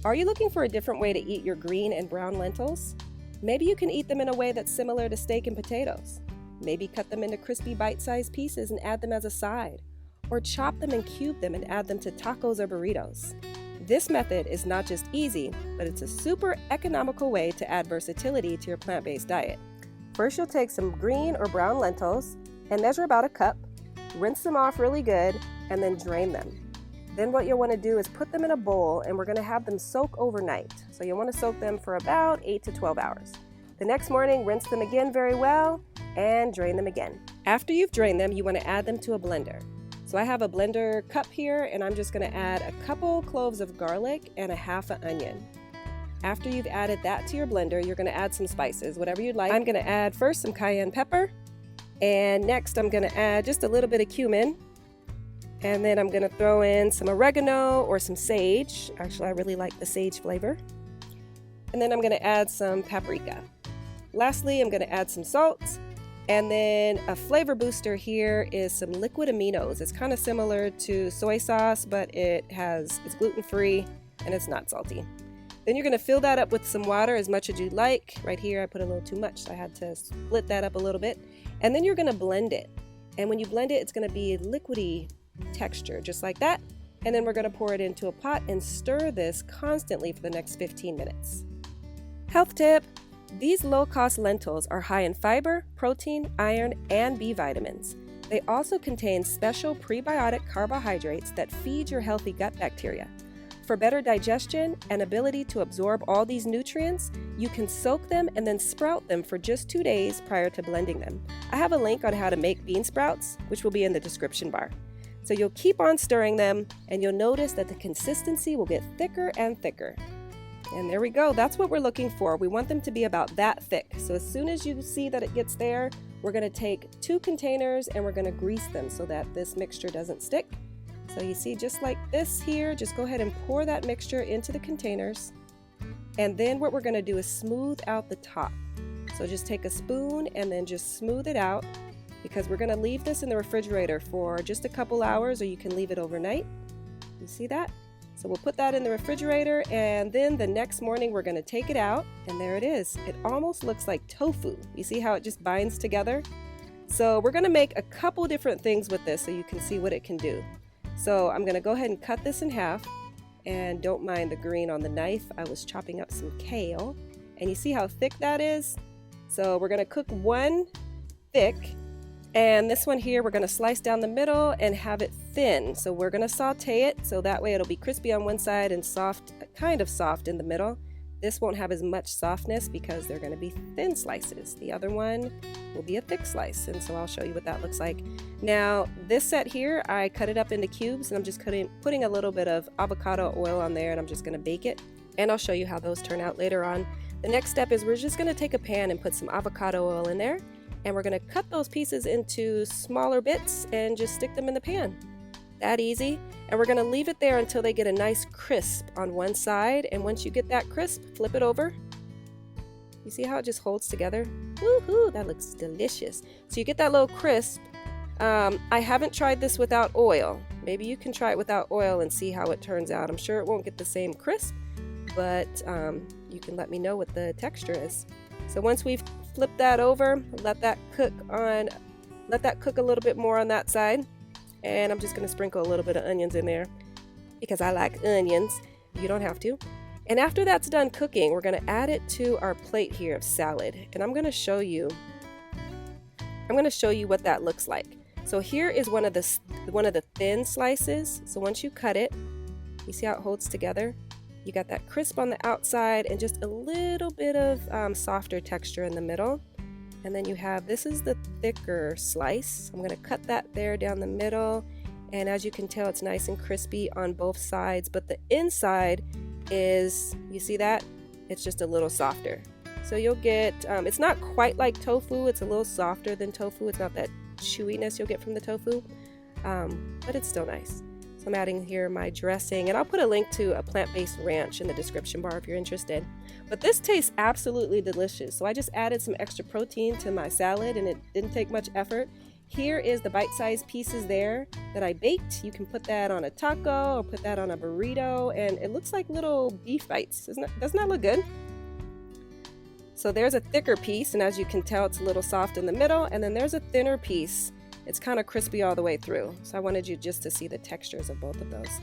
Are you looking for a different way to eat your green and brown lentils? Maybe you can eat them in a way that's similar to steak and potatoes. Maybe cut them into crispy bite-sized pieces and add them as a side, or chop them and cube them and add them to tacos or burritos. This method is not just easy, but it's a super economical way to add versatility to your plant-based diet. First, you'll take some green or brown lentils and measure about a cup, rinse them off really good, and then drain them. Then what you'll want to do is put them in a bowl, and we're going to have them soak overnight. So you'll want to soak them for about 8 to 12 hours. The next morning, rinse them again very well and drain them again. After you've drained them, you want to add them to a blender. So I have a blender cup here, and I'm just going to add a couple cloves of garlic and a half an onion. After you've added that to your blender, you're going to add some spices, whatever you'd like. I'm going to add first some cayenne pepper, and next I'm going to add just a little bit of cumin. And then I'm going to throw in some oregano or some sage. Actually, I really like the sage flavor. And then I'm going to add some paprika. Lastly, I'm going to add some salt. And then a flavor booster here is some liquid aminos. It's kind of similar to soy sauce, but it's gluten-free and it's not salty. Then you're going to fill that up with some water, as much as you'd like. Right here, I put a little too much, so I had to split that up a little bit. And then you're going to blend it. And when you blend it, it's going to be liquidy texture, just like that. And then we're going to pour it into a pot and stir this constantly for the next 15 minutes. Health tip: these low-cost lentils are high in fiber, protein, iron, and B vitamins. They also contain special prebiotic carbohydrates that feed your healthy gut bacteria. For better digestion and ability to absorb all these nutrients, you can soak them and then sprout them for just 2 days prior to blending them. I have a link on how to make bean sprouts, which will be in the description bar. So you'll keep on stirring them, and you'll notice that the consistency will get thicker and thicker. And there we go. That's what we're looking for. We want them to be about that thick. So as soon as you see that it gets there, we're going to take 2 containers and we're going to grease them so that this mixture doesn't stick. So you see, just like this here, just go ahead and pour that mixture into the containers. And then what we're going to do is smooth out the top. So just take a spoon and then just smooth it out, because we're going to leave this in the refrigerator for just a couple hours, or you can leave it overnight. You see that? So we'll put that in the refrigerator, and then the next morning we're going to take it out, and there it is. It almost looks like tofu. You see how it just binds together? So we're going to make a couple different things with this so you can see what it can do. So I'm going to go ahead and cut this in half, and don't mind the green on the knife. I was chopping up some kale, and you see how thick that is? So we're going to cook one thick. And this one here, we're going to slice down the middle and have it thin. So we're going to saute it, so that way it'll be crispy on one side and soft, kind of soft in the middle. This won't have as much softness because they're going to be thin slices. The other one will be a thick slice, and so I'll show you what that looks like. Now, this set here, I cut it up into cubes, and I'm just putting a little bit of avocado oil on there, and I'm just going to bake it. And I'll show you how those turn out later on. The next step is we're just going to take a pan and put some avocado oil in there. And we're going to cut those pieces into smaller bits and just stick them in the pan. That easy. And we're going to leave it there until they get a nice crisp on one side. And once you get that crisp, flip it over. You see how it just holds together? Woohoo! That looks delicious. So you get that little crisp. I haven't tried this without oil. Maybe you can try it without oil and see how it turns out. I'm sure it won't get the same crisp, but you can let me know what the texture is. So once we've flipped that over, let that cook a little bit more on that side. And I'm just going to sprinkle a little bit of onions in there because I like onions. You don't have to. And after that's done cooking, we're going to add it to our plate here of salad. And I'm going to show you what that looks like. So here is one of the thin slices. So once you cut it, you see how it holds together? You got that crisp on the outside and just a little bit of softer texture in the middle. And then you have, this is the thicker slice. I'm going to cut that there down the middle. And as you can tell, it's nice and crispy on both sides. But the inside is, you see that? It's just a little softer. So you'll get, it's not quite like tofu. It's a little softer than tofu. It's not that chewiness you'll get from the tofu. But it's still nice. So I'm adding here my dressing, and I'll put a link to a plant-based ranch in the description bar if you're interested. But this tastes absolutely delicious. So I just added some extra protein to my salad, and it didn't take much effort. Here is the bite-sized pieces there that I baked. You can put that on a taco or put that on a burrito, and it looks like little beef bites. Doesn't that look good? So there's a thicker piece, and as you can tell, it's a little soft in the middle, and then there's a thinner piece. It's kind of crispy all the way through. So I wanted you just to see the textures of both of those.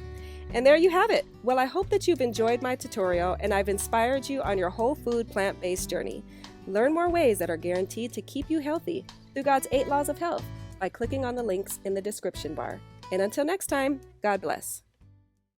And there you have it. Well, I hope that you've enjoyed my tutorial and I've inspired you on your whole food plant-based journey. Learn more ways that are guaranteed to keep you healthy through God's 8 laws of health by clicking on the links in the description bar. And until next time, God bless.